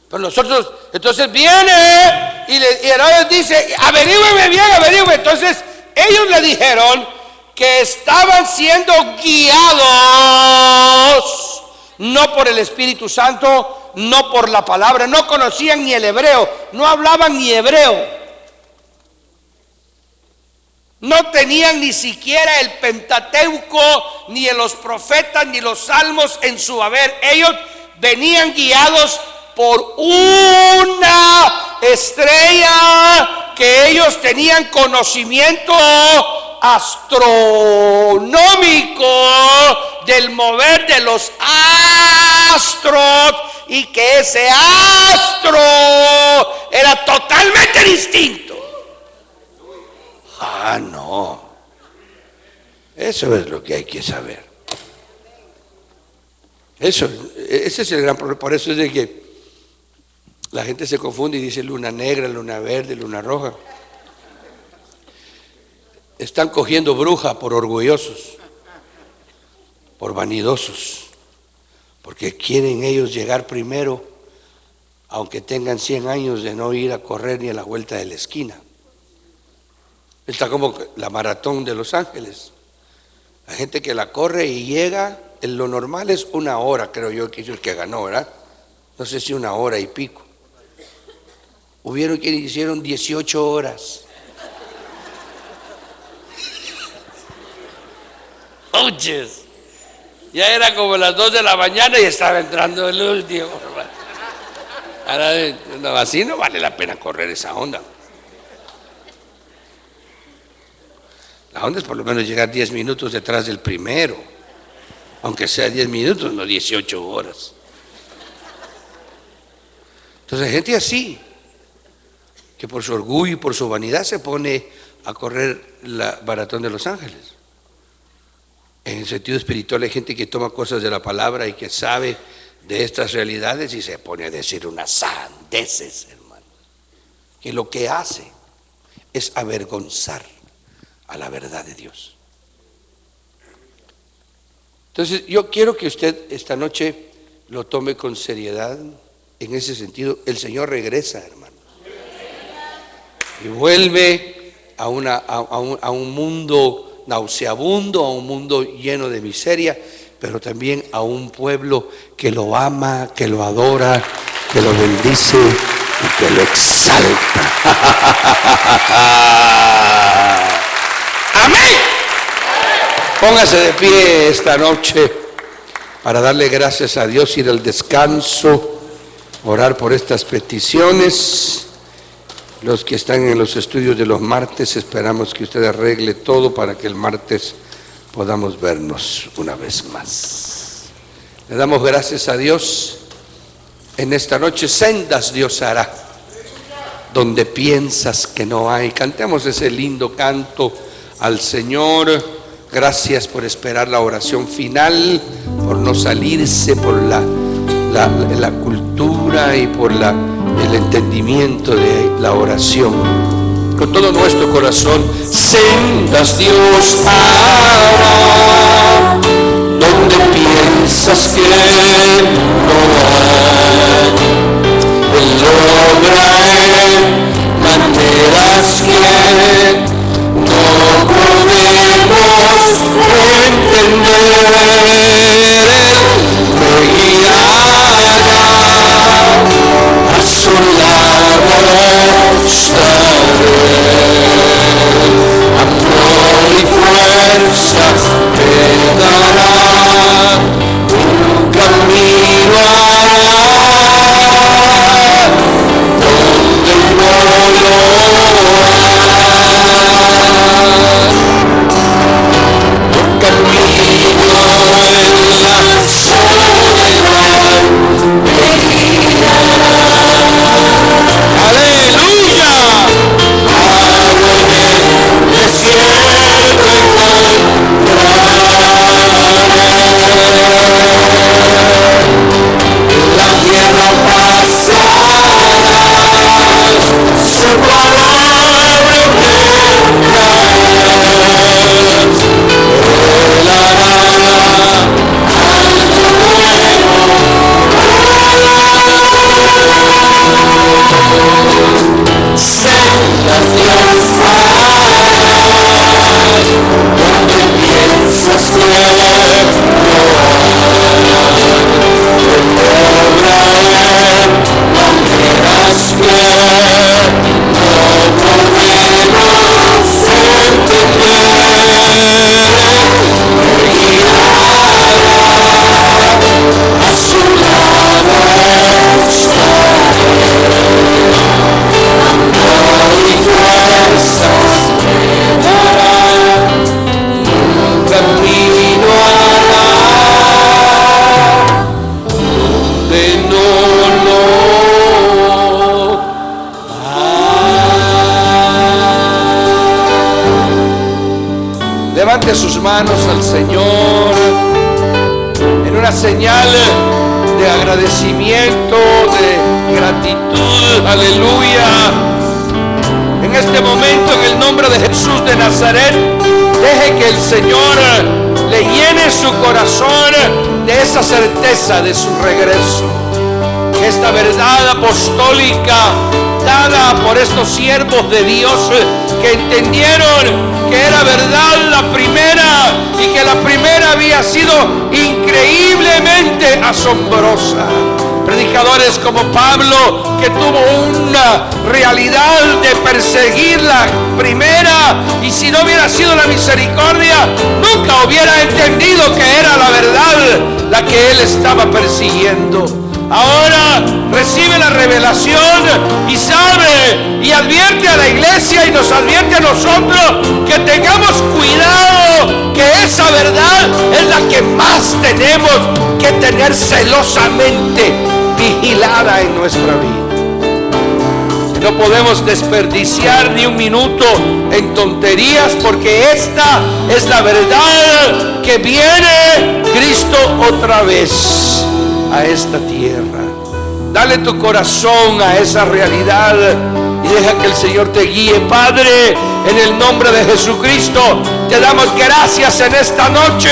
Pero nosotros, entonces viene y Herodes dice, averígüeme bien, averígüeme. Entonces ellos le dijeron que estaban siendo guiados no por el Espíritu Santo, no por la palabra, no conocían ni el hebreo, no hablaban ni hebreo, no tenían ni siquiera el Pentateuco, ni los profetas, ni los salmos en su haber. Ellos venían guiados por una estrella que ellos tenían conocimiento astronómico del mover de los astros, y que ese astro era totalmente distinto. No, eso es lo que hay que saber. Ese es el gran problema. Por eso es de que la gente se confunde y dice luna negra, luna verde, luna roja. Están cogiendo bruja por orgullosos, por vanidosos, porque quieren ellos llegar primero, aunque tengan 100 años de no ir a correr ni a la vuelta de la esquina. Está como la maratón de Los Ángeles. La gente que la corre y llega, lo normal es 1 hora, creo yo, que es el que ganó, ¿verdad? No sé si 1 hora y pico. Hubieron quienes hicieron 18 horas. ¡Ouches! Ya era como las 2 de la mañana y estaba entrando el último. Ahora, no, así no vale la pena correr esa onda. La onda es por lo menos llegar 10 minutos detrás del primero, aunque sea 10 minutos, no 18 horas. Entonces hay gente así, que por su orgullo y por su vanidad se pone a correr la maratón de Los Ángeles. En el sentido espiritual hay gente que toma cosas de la palabra y que sabe de estas realidades y se pone a decir unas sandeces, hermano, que lo que hace es avergonzar a la verdad de Dios. Entonces yo quiero que usted esta noche lo tome con seriedad. En ese sentido, el Señor regresa, hermanos, y vuelve a un mundo nauseabundo, a un mundo lleno de miseria, pero también a un pueblo que lo ama, que lo adora, que lo bendice y que lo exalta. Amén. Póngase de pie esta noche para darle gracias a Dios, ir al descanso, orar por estas peticiones Los que están en los estudios de los martes, esperamos que usted arregle todo para que el martes podamos vernos una vez más. Le damos gracias a Dios. En esta noche sendas Dios hará, donde piensas que no hay. Cantemos ese lindo canto al Señor. Gracias por esperar la oración final, por no salirse por la cultura y por el entendimiento de la oración. Con todo nuestro corazón, sendas Dios hará, donde piensas que no hay. Él obra en maneras que no podemos entender. Me guiará, a su lado estaré. Amor y fuerza me dará, un camino hará, donde no lo hay. Un camino en la soledad me guiará. ¡Aleluya! Agua en el desierto la tierra pasará, su palabra eterna sendas Dios hará, donde piensas que no hay. Obra en maneras que no podemos entender. Me guiará, a su lado estaré. Amor y fuerzas me dará, un camino hará, donde no lo hay. Levante sus manos al Señor en una señal de agradecimiento, de gratitud. Aleluya. En este momento, en el nombre de Jesús de Nazaret, deje que el Señor le llene su corazón de esa certeza de su regreso. Que esta verdad apostólica dada por estos siervos de Dios que entendieron que era verdad la primera y que la primera había sido increíblemente asombrosa. Predicadores como Pablo, que tuvo una realidad de perseguir la primera, y si no hubiera sido la misericordia, nunca hubiera entendido que era la verdad la que él estaba persiguiendo. Ahora recibe la revelación y sabe y advierte a la iglesia y nos advierte a nosotros que tengamos cuidado, que esa verdad es la que más tenemos que tener celosamente vigilada en nuestra vida. No podemos desperdiciar ni un minuto en tonterías, porque esta es la verdad que viene Cristo otra vez a esta tierra. Dale tu corazón a esa realidad y deja que el Señor te guíe. Padre, en el nombre de Jesucristo, te damos gracias en esta noche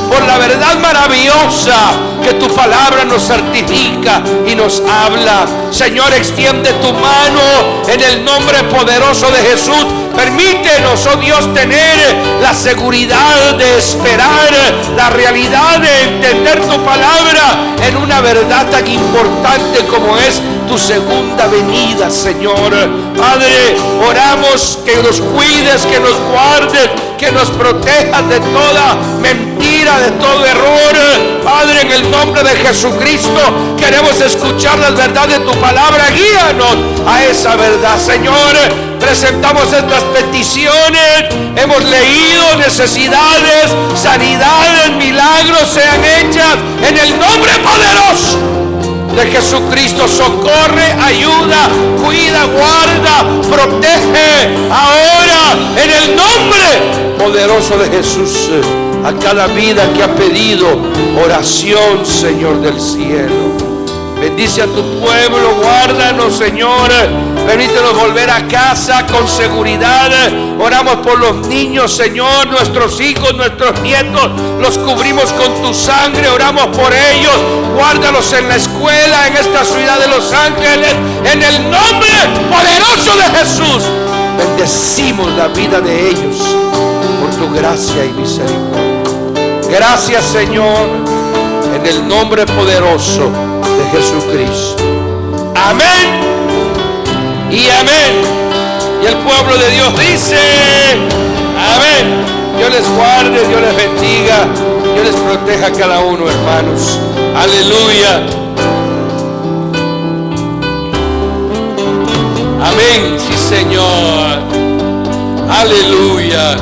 por la verdad maravillosa que tu palabra nos certifica y nos habla. Señor, extiende tu mano en el nombre poderoso de Jesús. Permítenos, oh Dios, tener la seguridad de esperar la realidad de entender tu palabra en una verdad tan importante como es tu segunda venida, Señor. Padre, oramos que nos cuides, que nos guardes, que nos protejas de toda mentira, de todo error. Padre, en el nombre de Jesucristo, queremos escuchar la verdad de tu palabra. Guíanos a esa verdad, Señor. Presentamos estas peticiones. Hemos leído necesidades, sanidades, milagros sean hechas en el nombre poderoso de Jesucristo. Socorre, ayuda, cuida, guarda, protege ahora en el nombre poderoso de Jesús a cada vida que ha pedido oración, Señor del cielo. Bendice a tu pueblo, guárdanos, Señor. Permítenos volver a casa con seguridad. Oramos por los niños, Señor, nuestros hijos, nuestros nietos. Los cubrimos con tu sangre. Oramos por ellos. Guárdalos en la escuela, en esta ciudad de Los Ángeles. En el nombre poderoso de Jesús. Bendecimos la vida de ellos por tu gracia y misericordia. Gracias, Señor, en el nombre poderoso de Jesucristo. Amén y amén. Y el pueblo de Dios dice amén. Dios les guarde, Dios les bendiga, Dios les proteja a cada uno, hermanos. Aleluya. Amén. Sí, Señor. Aleluya.